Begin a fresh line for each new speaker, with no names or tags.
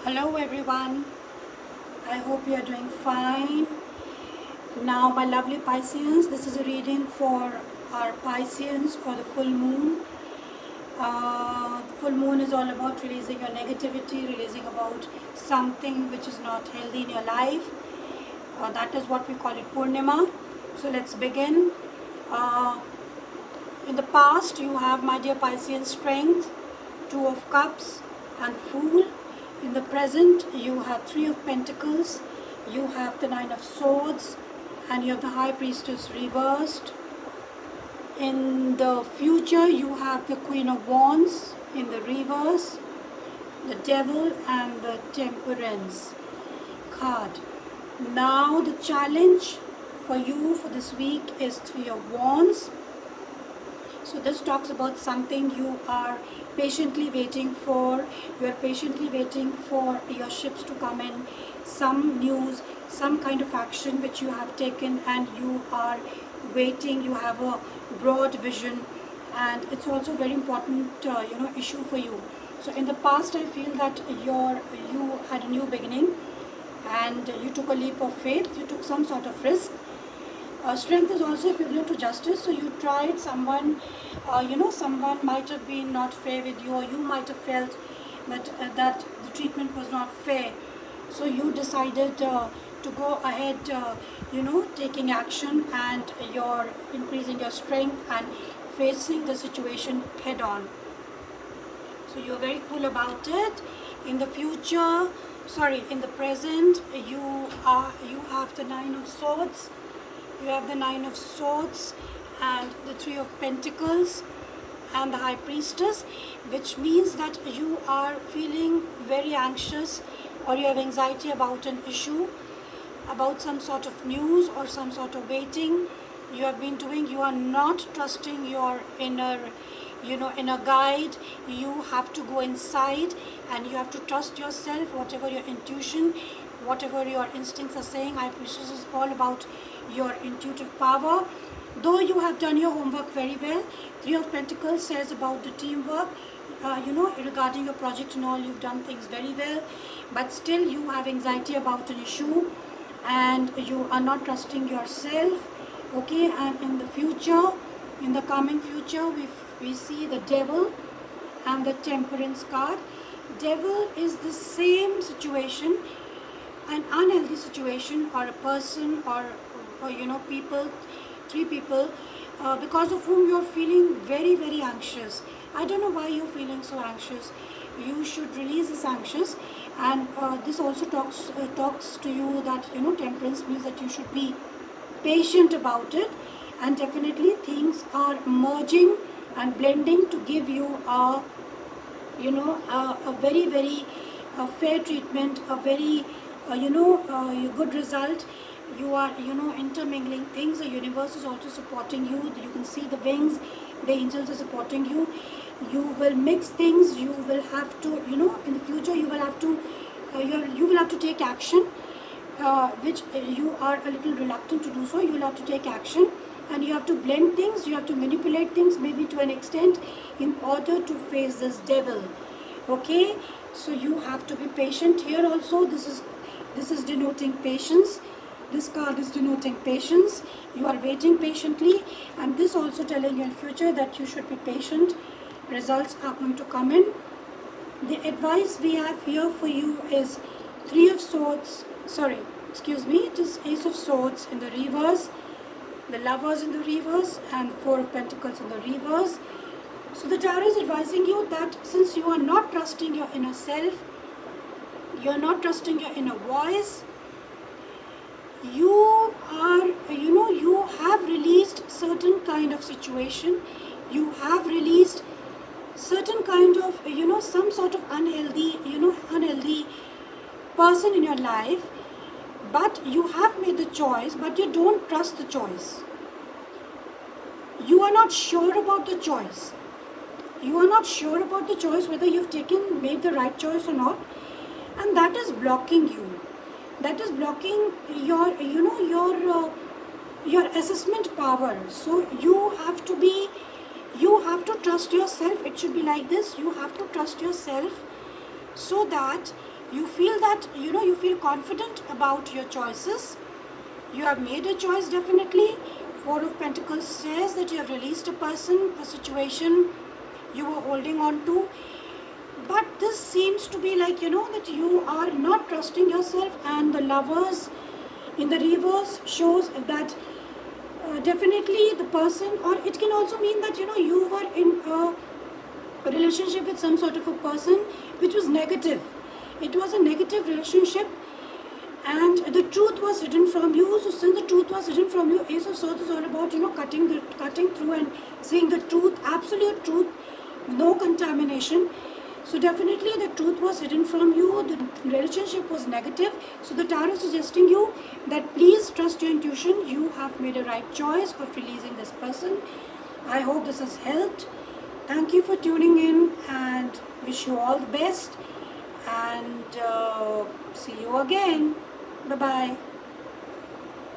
Hello everyone, I hope you are doing fine. Now my lovely Pisceans, this is a reading for our Pisceans for the full moon. Full moon is all about releasing your negativity, releasing about something which is not healthy in your life. That is what we call it Purnima. So let's begin. Uh, in the past you have, my dear Piscean, strength, Two of Cups and Fool. In the present you have Three of Pentacles, you have the Nine of Swords, and you have the High Priestess reversed. In the future you have the Queen of Wands in the reverse, the Devil and the Temperance card. Now the challenge for you for this week is Three of Wands. So this talks about something you are patiently waiting for. You are patiently waiting for your ships to come in, some news, some kind of action which you have taken, and you are waiting. You have a broad vision, and it's also very important issue for you. So in the past I feel that you had a new beginning and you took a leap of faith, you took some sort of risk. Strength is also equivalent to justice. So you tried someone, someone might have been not fair with you, or you might have felt that the treatment was not fair. So you decided to go ahead, taking action, and you're increasing your strength and facing the situation head on. So you're very cool about it. In the future, in the present, you have the Nine of Swords. You have the Nine of Swords and the Three of Pentacles and the High Priestess, which means that you are feeling very anxious, or you have anxiety about an issue, about some sort of news or some sort of waiting you have been doing. You are not trusting your inner guide. You have to go inside and you have to trust yourself, whatever your intuition, whatever your instincts are saying. High Priestess is all about your intuitive power. Though you have done your homework very well, Three of Pentacles says about the teamwork, regarding your project and all, you've done things very well, but still you have anxiety about an issue and you are not trusting yourself. Okay, and in the future, in the coming future, we see the Devil and the Temperance card. Devil is the same situation, an unhealthy situation, or a person, or people, three people, because of whom you're feeling very, very anxious. I don't know why you're feeling so anxious. You should release this anxious, and this also talks to you that temperance means that you should be patient about it, and definitely things are merging and blending to give you a very, very fair treatment, a very good result. You are intermingling things. The universe is also supporting you. You can see the wings, the angels are supporting you. You will mix things. You will have to in the future you will have to you will have to take action, which you are a little reluctant to do. So you will have to take action, and you have to blend things, you have to manipulate things maybe to an extent in order to face this devil. Okay, so you have to be patient here also. This is denoting patience. This card is denoting patience. You are waiting patiently, and this also telling you in future that you should be patient. Results are going to come in. The advice we have here for you is Three of Swords, it is Ace of Swords in the reverse, the Lovers in the reverse, and Four of Pentacles in the reverse. So the tarot is advising you that since you are not trusting your inner self, you are not trusting your inner voice, you are, you have released certain kind of situation, you have released certain kind of, some sort of unhealthy person in your life, but you have made the choice, but you don't trust the choice. You are not sure about the choice. You are not sure about the choice, whether you've made the right choice or not, and that is blocking you. That is blocking your, your assessment power. So you have to trust yourself. It should be like this. You have to trust yourself so that You feel that, you feel confident about your choices. You have made a choice definitely. Four of Pentacles says that you have released a person, a situation you were holding on to. But this seems to be like, that you are not trusting yourself, and the Lovers in the reverse shows that definitely the person, or it can also mean that, you were in a relationship with some sort of a person which was negative. It was a negative relationship, and the truth was hidden from you. So since the truth was hidden from you, Ace of Swords is all about, cutting through and seeing the truth, absolute truth, no contamination. So definitely the truth was hidden from you. The relationship was negative. So the tarot is suggesting you that please trust your intuition. You have made a right choice of releasing this person. I hope this has helped. Thank you for tuning in, and wish you all the best. And see you again. Bye-bye.